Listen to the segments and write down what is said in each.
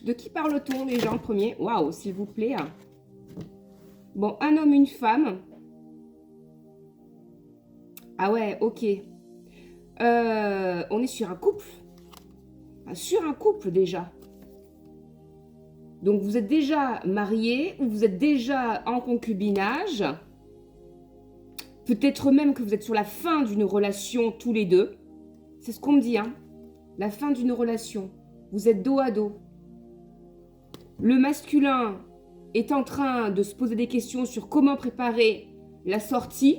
De qui parle-t-on déjà en premier? Waouh, s'il vous plaît. Bon, un homme, une femme. Ah ouais, ok. On est sur un couple. Ah, sur un couple déjà. Donc vous êtes déjà marié ou vous êtes déjà en concubinage. Peut-être même que vous êtes sur la fin d'une relation tous les deux. C'est ce qu'on me dit, hein. La fin d'une relation. Vous êtes dos à dos. Le masculin est en train de se poser des questions sur comment préparer la sortie,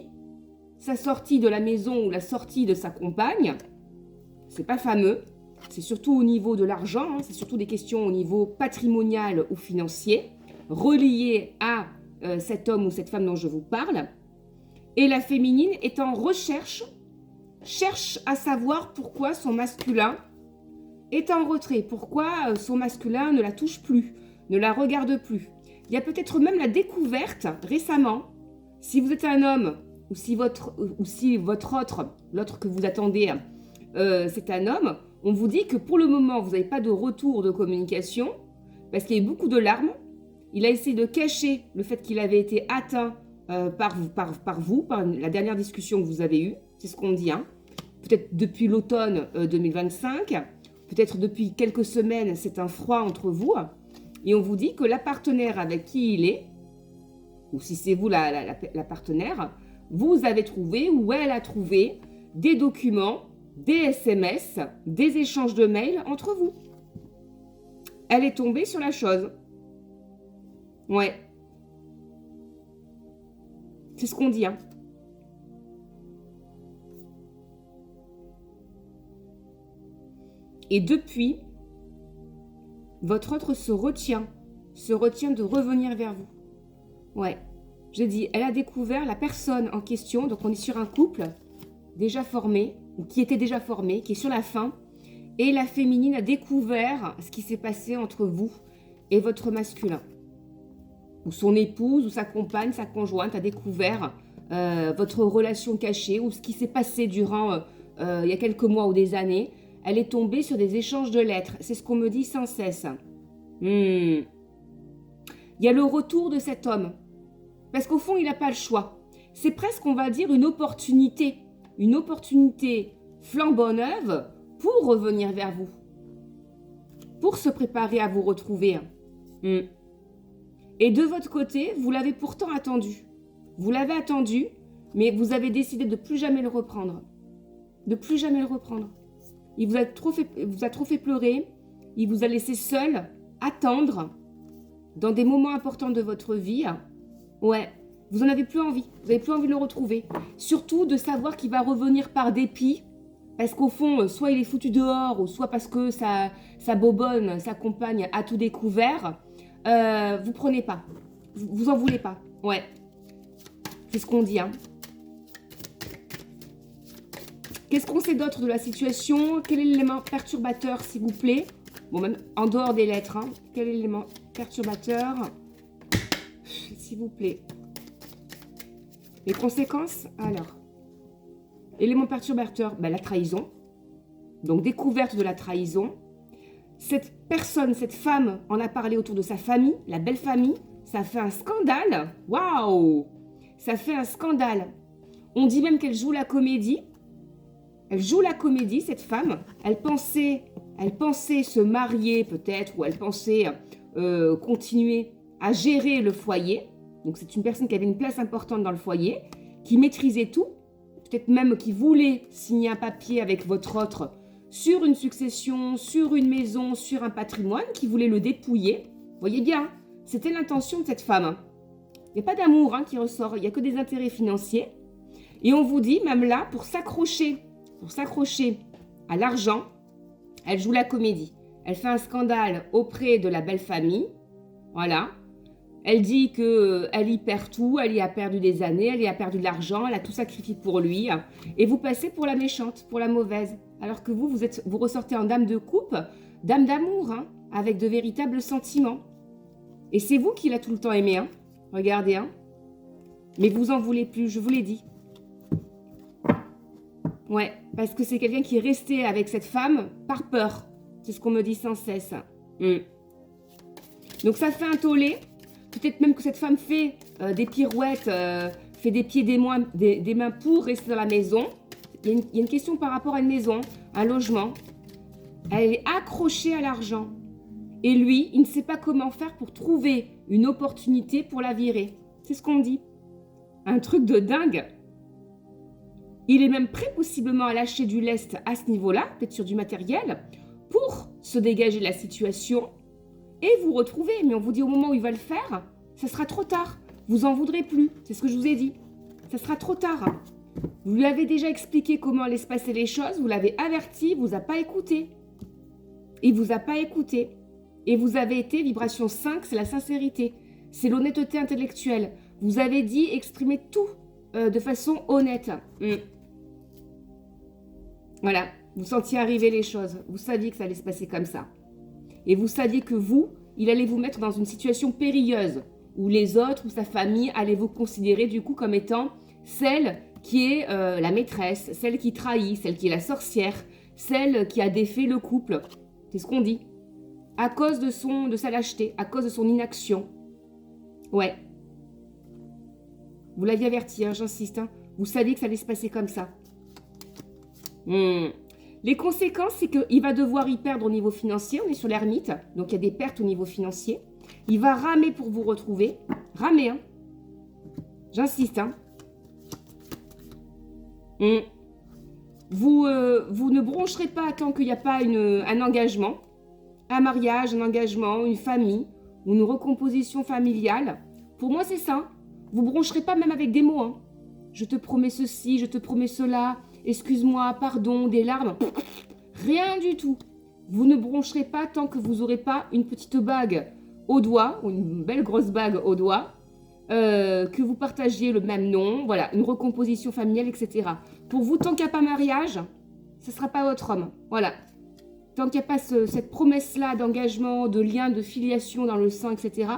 sa sortie de la maison ou la sortie de sa compagne. C'est pas fameux. C'est surtout au niveau de l'argent, hein, c'est surtout des questions au niveau patrimonial ou financier, reliées à cet homme ou cette femme dont je vous parle. Et la féminine est en recherche, cherche à savoir pourquoi son masculin est en retrait, pourquoi son masculin ne la touche plus, ne la regarde plus. Il y a peut-être même la découverte récemment, si vous êtes un homme ou si votre autre, l'autre que vous attendez, c'est un homme, on vous dit que pour le moment, vous n'avez pas de retour de communication parce qu'il y a eu beaucoup de larmes. Il a essayé de cacher le fait qu'il avait été atteint par la dernière discussion que vous avez eue. C'est ce qu'on dit, hein. Peut-être depuis l'automne 2025, peut-être depuis quelques semaines, c'est un froid entre vous. Et on vous dit que la partenaire avec qui il est, ou si c'est vous la partenaire, vous avez trouvé ou elle a trouvé des documents, des SMS, des échanges de mails entre vous. Elle est tombée sur la chose. Ouais. C'est ce qu'on dit, hein. Et depuis, votre autre se retient de revenir vers vous. Ouais. J'ai dit, elle a découvert la personne en question, donc on est sur un couple déjà formé, ou qui était déjà formé, qui est sur la fin, et la féminine a découvert ce qui s'est passé entre vous et votre masculin. Ou son épouse, ou sa compagne, sa conjointe a découvert votre relation cachée, ou ce qui s'est passé durant il y a quelques mois ou des années. Elle est tombée sur des échanges de lettres. C'est ce qu'on me dit sans cesse. Il y a le retour de cet homme. Parce qu'au fond, il n'a pas le choix. C'est presque, on va dire, une opportunité flambant neuve pour revenir vers vous. Pour se préparer à vous retrouver. Et de votre côté, vous l'avez pourtant attendu. Vous l'avez attendu, mais vous avez décidé de plus jamais le reprendre. De plus jamais le reprendre. Il vous a trop fait pleurer. Il vous a laissé seul, attendre, dans des moments importants de votre vie. Ouais, vous en avez plus envie. Vous n'avez plus envie de le retrouver. Surtout de savoir qu'il va revenir par dépit. Parce qu'au fond, soit il est foutu dehors, ou soit parce que sa bobonne, sa compagne a tout découvert. Vous prenez pas. Vous en voulez pas. Ouais. C'est ce qu'on dit, hein. Qu'est-ce qu'on sait d'autre de la situation? Quel est l'élément perturbateur, s'il vous plaît? Bon, même en dehors des lettres, hein. Quel est l'élément perturbateur? S'il vous plaît. Les conséquences? Alors. Élément perturbateur, la trahison. Donc, découverte de la trahison. Cette personne, cette femme en a parlé autour de sa famille, la belle famille. Ça fait un scandale. Waouh! Ça fait un scandale. On dit même qu'elle joue la comédie. Elle joue la comédie, cette femme. Elle pensait se marier peut-être, ou elle pensait continuer à gérer le foyer. Donc c'est une personne qui avait une place importante dans le foyer, qui maîtrisait tout, peut-être même qui voulait signer un papier avec votre autre sur une succession, sur une maison, sur un patrimoine, qui voulait le dépouiller. Vous voyez bien, c'était l'intention de cette femme. Il n'y a pas d'amour qui ressort, il n'y a que des intérêts financiers. Et on vous dit, même là, pour s'accrocher à l'argent, elle joue la comédie. Elle fait un scandale auprès de la belle famille. Voilà. Elle dit qu'elle y perd tout, elle y a perdu des années, elle y a perdu de l'argent, elle a tout sacrifié pour lui. Et vous passez pour la méchante, pour la mauvaise. Alors que vous ressortez en dame de coupe, dame d'amour, avec de véritables sentiments. Et c'est vous qui l'a tout le temps aimé, Regardez, Mais vous en voulez plus, je vous l'ai dit. Ouais, parce que c'est quelqu'un qui est resté avec cette femme par peur. C'est ce qu'on me dit sans cesse. Donc ça fait un tollé. Peut-être même que cette femme fait des pirouettes, fait des pieds des mains pour rester dans la maison. Il y a une question par rapport à une maison, un logement. Elle est accrochée à l'argent. Et lui, il ne sait pas comment faire pour trouver une opportunité pour la virer. C'est ce qu'on dit. Un truc de dingue. Il est même prêt possiblement à lâcher du lest à ce niveau-là, peut-être sur du matériel, pour se dégager de la situation et vous retrouver. Mais on vous dit au moment où il va le faire, ça sera trop tard. Vous en voudrez plus. C'est ce que je vous ai dit. Ça sera trop tard. Vous lui avez déjà expliqué comment allaient se passer les choses. Vous l'avez averti. Il ne vous a pas écouté. Il ne vous a pas écouté. Et vous avez été, vibration 5, c'est la sincérité. C'est l'honnêteté intellectuelle. Vous avez dit, exprimez tout de façon honnête. Voilà. Vous sentiez arriver les choses. Vous saviez que ça allait se passer comme ça. Et vous saviez que vous, il allait vous mettre dans une situation périlleuse où les autres ou sa famille allaient vous considérer du coup comme étant celle qui est la maîtresse, celle qui trahit, celle qui est la sorcière, celle qui a défait le couple. C'est ce qu'on dit. À cause de sa lâcheté, à cause de son inaction. Ouais. Vous l'aviez averti, hein, j'insiste. Hein. Vous saviez que ça allait se passer comme ça. Les conséquences, c'est qu'il va devoir y perdre au niveau financier. On est sur l'ermite, donc il y a des pertes au niveau financier. Il va ramer pour vous retrouver. Ramer, hein. J'insiste, hein. Vous ne broncherez pas tant qu'il n'y a pas un engagement. Un mariage, un engagement, une famille ou une recomposition familiale. Pour moi, c'est ça. Vous ne broncherez pas même avec des mots. Hein. Je te promets ceci, je te promets cela, excuse-moi, pardon, des larmes. Rien du tout. Vous ne broncherez pas tant que vous n'aurez pas une petite bague au doigt, ou une belle grosse bague au doigt, que vous partagiez le même nom, voilà, une recomposition familiale, etc. Pour vous, tant qu'il n'y a pas mariage, ce ne sera pas votre homme. Voilà. Tant qu'il n'y a pas cette promesse-là d'engagement, de lien, de filiation dans le sang, etc.,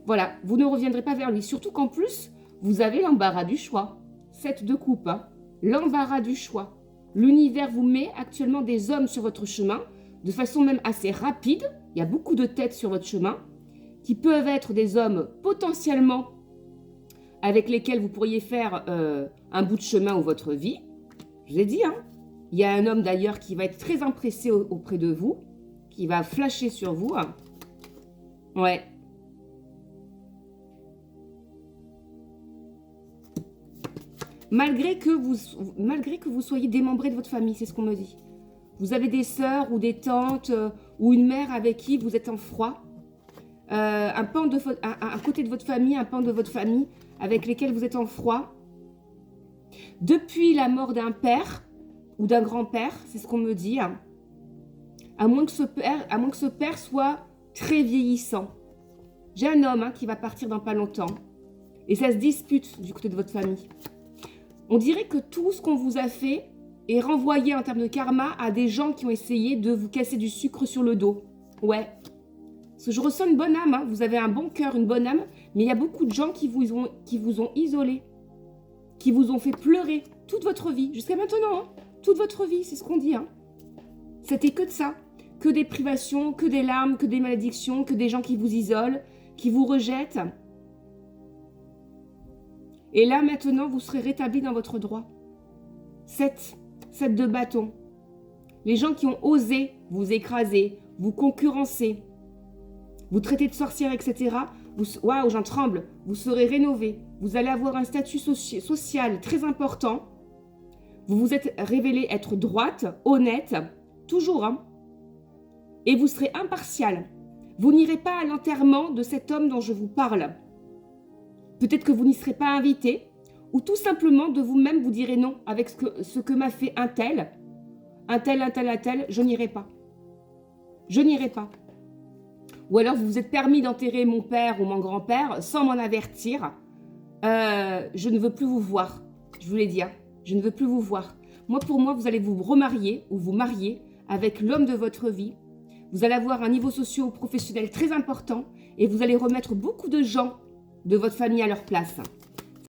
voilà, vous ne reviendrez pas vers lui. Surtout qu'en plus, vous avez l'embarras du choix. 7 de coupe, hein. L'embarras du choix. L'univers vous met actuellement des hommes sur votre chemin, de façon même assez rapide. Il y a beaucoup de têtes sur votre chemin, qui peuvent être des hommes potentiellement avec lesquels vous pourriez faire un bout de chemin ou votre vie. Je vous ai dit, hein. Il y a un homme d'ailleurs qui va être très impressé auprès de vous, qui va flasher sur vous. Hein. Ouais. Malgré que vous soyez démembré de votre famille, c'est ce qu'on me dit. Vous avez des sœurs ou des tantes ou une mère avec qui vous êtes en froid. Un côté de votre famille, un pan de votre famille avec lesquels vous êtes en froid. Depuis la mort d'un père ou d'un grand-père, c'est ce qu'on me dit, hein. À moins que ce père soit très vieillissant. J'ai un homme, hein, qui va partir dans pas longtemps. Et ça se dispute du côté de votre famille. On dirait que tout ce qu'on vous a fait est renvoyé en termes de karma à des gens qui ont essayé de vous casser du sucre sur le dos. Ouais. Parce que je ressens une bonne âme, hein. Vous avez un bon cœur, une bonne âme, mais il y a beaucoup de gens qui vous ont isolé, qui vous ont fait pleurer toute votre vie, jusqu'à maintenant, hein. Toute votre vie, c'est ce qu'on dit. Hein. C'était que de ça. Que des privations, que des larmes, que des malédictions, que des gens qui vous isolent, qui vous rejettent. Et là, maintenant, vous serez rétabli dans votre droit. 7 de bâton. Les gens qui ont osé vous écraser, vous concurrencer, vous traiter de sorcière, etc. Waouh, j'en tremble. Vous serez rénové. Vous allez avoir un statut social très important. Vous vous êtes révélé être droite, honnête, toujours, hein. Et vous serez impartial. Vous n'irez pas à l'enterrement de cet homme dont je vous parle. Peut-être que vous n'y serez pas invité, ou tout simplement de vous-même vous direz non avec ce que m'a fait un tel, je n'irai pas. Je n'irai pas. Ou alors vous vous êtes permis d'enterrer mon père ou mon grand-père sans m'en avertir. Je ne veux plus vous voir. Je vous l'ai dit, hein. Je ne veux plus vous voir. Pour moi, vous allez vous remarier ou vous marier avec l'homme de votre vie. Vous allez avoir un niveau socio-professionnel très important et vous allez remettre beaucoup de gens de votre famille à leur place.